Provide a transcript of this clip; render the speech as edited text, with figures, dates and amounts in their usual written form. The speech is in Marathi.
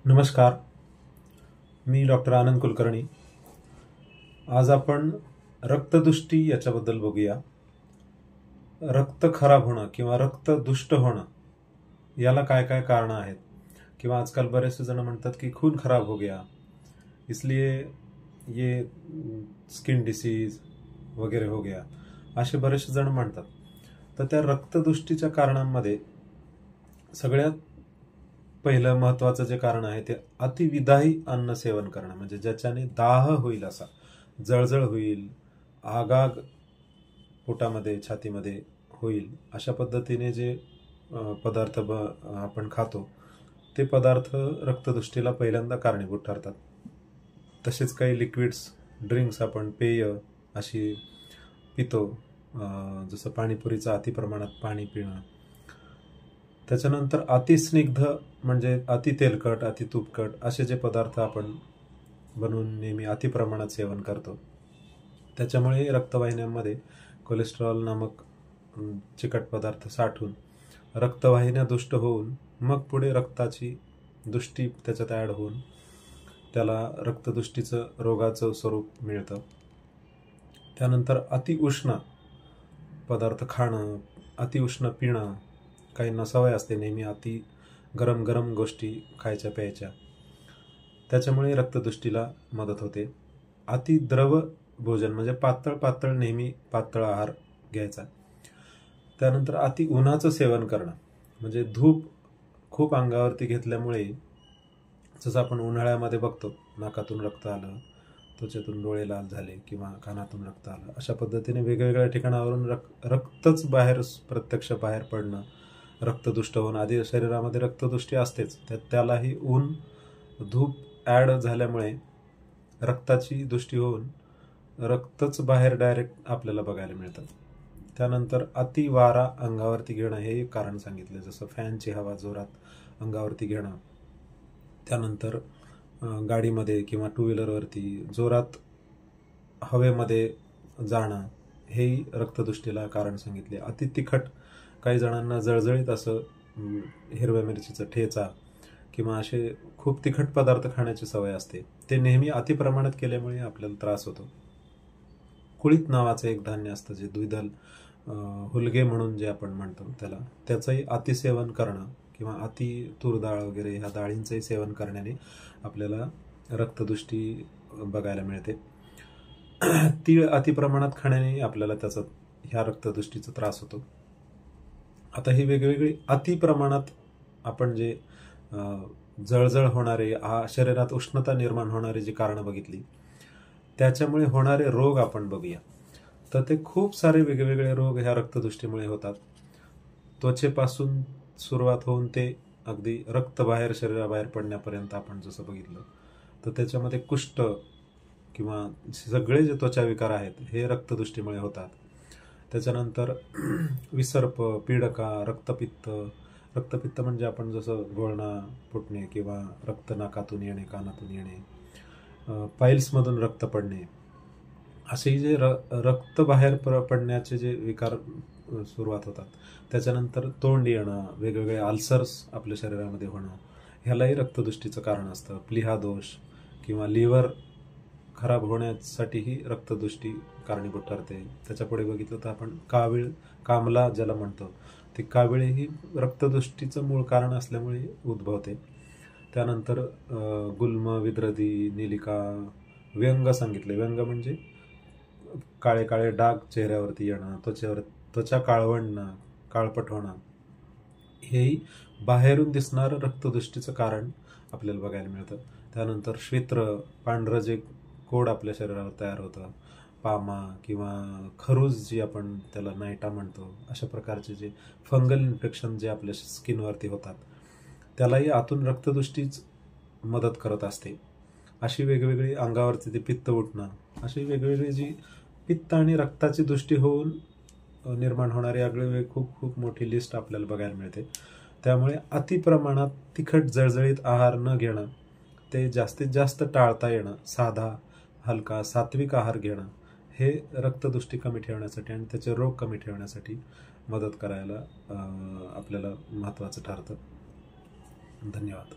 नमस्कार, मी डॉक्टर आनंद कुलकर्णी। आज आपण रक्तदुष्टी याच्याबद्दल बघूया। रक्त खराब होणं किंवा रक्त दुष्ट होणं याला काय काय कारण आहेत, किंवा आजकाल बरेचसे जण म्हणतात की खून खराब हो गया, इसलिए ये स्किन डिसीज वगैरे हो गया, असे बरेचसे जण म्हणतात। तर त्या रक्तदुष्टीच्या कारणांमध्ये सगळ्यात पहिलं महत्वाचं जे कारण आहे ते अतिविदाही अन्न सेवन करणं, म्हणजे ज्याच्याने दाह होईल, असा जळजळ होईल, आगाग पोटामध्ये छातीमध्ये होईल, अशा पद्धतीने जे पदार्थ आपण खातो ते पदार्थ रक्तदुष्टीला पहिल्यांदा कारणीभूत ठरतात। तसेच काही लिक्विड्स, ड्रिंक्स आपण पेय अशी पितो, जसं पाणीपुरीचं अति प्रमाणात पाणी पिणं, त्याच्यानंतर अतिस्निग्ध म्हणजे अति तेलकट, अति तुपकट असे जे पदार्थ आपण बनवून नेहमी अति प्रमाणात सेवन करतो, त्याच्यामुळे रक्तवाहिन्यांमध्ये कोलेस्ट्रॉल नामक चिकट पदार्थ साठून रक्तवाहिन्या दुष्ट होऊन मग पुढे रक्ताची दुष्टी त्याच्यात ॲड होऊन त्याला रक्तदुष्टीचं रोगाचं स्वरूप मिळतं। त्यानंतर अतिउष्ण पदार्थ खाणं, अतिउष्ण पिणं, काहींना सवय असते नेहमी अति गरम गरम गोष्टी खायच्या प्यायच्या, त्याच्यामुळे रक्तदुष्टीला मदत होते। अति द्रव भोजन म्हणजे पातळ नेहमी पातळ आहार घ्यायचा। त्यानंतर अति उन्हाचं सेवन करणं, म्हणजे धूप खूप अंगावरती घेतल्यामुळे, जसं आपण उन्हाळ्यामध्ये बघतो नाकातून रक्त आलं, त्वचेतून डोळे लाल झाले किंवा कानातून रक्त आलं, अशा पद्धतीने वेगवेगळ्या ठिकाणावरून रक्तच प्रत्यक्ष बाहेर पडणं, रक्तदुष्ट होऊन, आधी शरीरामध्ये रक्तदुष्टी असतेच, त्यालाही ऊन धूप ॲड झाल्यामुळे रक्ताची दुष्टी होऊन रक्तच बाहेर डायरेक्ट आपल्याला बघायला मिळतं। त्यानंतर अति वारा अंगावरती घेणं हे एक कारण सांगितलं, जसं फॅनची हवा जोरात अंगावरती घेणं, त्यानंतर गाडीमध्ये किंवा टू व्हीलरवरती जोरात हवेमध्ये जाणं हेही रक्तदुष्टीला कारण सांगितले। अति तिखट, काही जणांना जळजळीत असं हिरव्या मिरचीचं ठेचा किंवा असे खूप तिखट पदार्थ खाण्याची सवय असते, ते नेहमी अतिप्रमाणात केल्यामुळे आपल्याला त्रास होतो। कुळीत नावाचं एक धान्य असतं जे द्विदल हुलगे म्हणून जे आपण म्हणतो त्याचंही अतिसेवन करणं किंवा अति तूर डाळ वगैरे ह्या डाळींचंही सेवन करण्याने आपल्याला रक्तदुष्टी बघायला मिळते। तीळ अतिप्रमाणात खाण्याने आपल्याला ह्या रक्तदुष्टीचा त्रास होतो। आता ही वेगवेगळी अति प्रमाणात आपण जे जळजळ होणारे, शरीरात उष्णता निर्माण होणारी जी कारणं बघितली, त्याच्यामुळे होणारे रोग आपण बघूया। तर ते खूप सारे वेगवेगळे रोग ह्या रक्तदुष्टीमुळे होतात। त्वचेपासून सुरुवात होऊन ते अगदी रक्त बाहेर शरीराबाहेर पडण्यापर्यंत आपण जसं बघितलं, तर त्याच्यामध्ये कुष्ठ किंवा सगळे जे त्वचा विकार आहेत हे रक्तदुष्टीमुळे होतात। त्याच्यानंतर विसर्प, पीडका, रक्तपित्त म्हणजे आपण जसं घोळणा फुटणे किंवा रक्त नाकातून येणे, कानातून येणे, पाईल्समधून रक्त पडणे, असे जे रक्त बाहेर पडण्याचे जे विकार सुरुवात होतात। त्याच्यानंतर तोंड येणं, वेगवेगळे अल्सर्स आपल्या शरीरामध्ये होणं, ह्यालाही रक्तदुष्टीचं कारण असतं। प्लीहा दोष किंवा लिव्हर खराब होण्यासाठीही रक्तदुष्टी कारणीभूत ठरते। त्याच्या पुढे बघितलं तर आपण कामला ज्याला म्हणतो, ते काविळे ही रक्तदुष्टीचं मूळ कारण असल्यामुळे उद्भवते। त्यानंतर गुल्म, विद्रदी, नीलिका, व्यंग सांगितले। व्यंग म्हणजे काळे काळे डाग चेहऱ्यावरती येणं, त्वचा काळवणं, काळपट होणं, हेही बाहेरून दिसणारं रक्तदुष्टीचं कारण आपल्याला बघायला मिळतं। त्यानंतर श्वेत्र, पांढरं जे कोड आपल्या शरीरावर तयार होतं, पामा किंवा खरूज जी आपण त्याला नायटा म्हणतो, अशा प्रकारचे जे फंगल इन्फेक्शन जे आपल्या स्किनवरती होतात, त्यालाही आतून रक्तदुष्टीच मदत करत असते। अशी वेगवेगळी अंगावरती ते पित्त उठणं, अशी वेगवेगळी जी पित्त आणि रक्ताची दुष्टी होऊन निर्माण होणारी आगळे खूप मोठी लिस्ट आपल्याला बघायला मिळते। त्यामुळे अतिप्रमाणात तिखट जळजळीत आहार न घेणं, ते जास्तीत जास्त टाळता येणं, साधा हलका सात्विक आहार घेणं, हे रक्तदुष्टी कमी ठेवण्यासाठी आणि त्याचे रोग कमी ठेवण्यासाठी मदत करायला आपल्याला महत्त्वाचं ठरतं। धन्यवाद।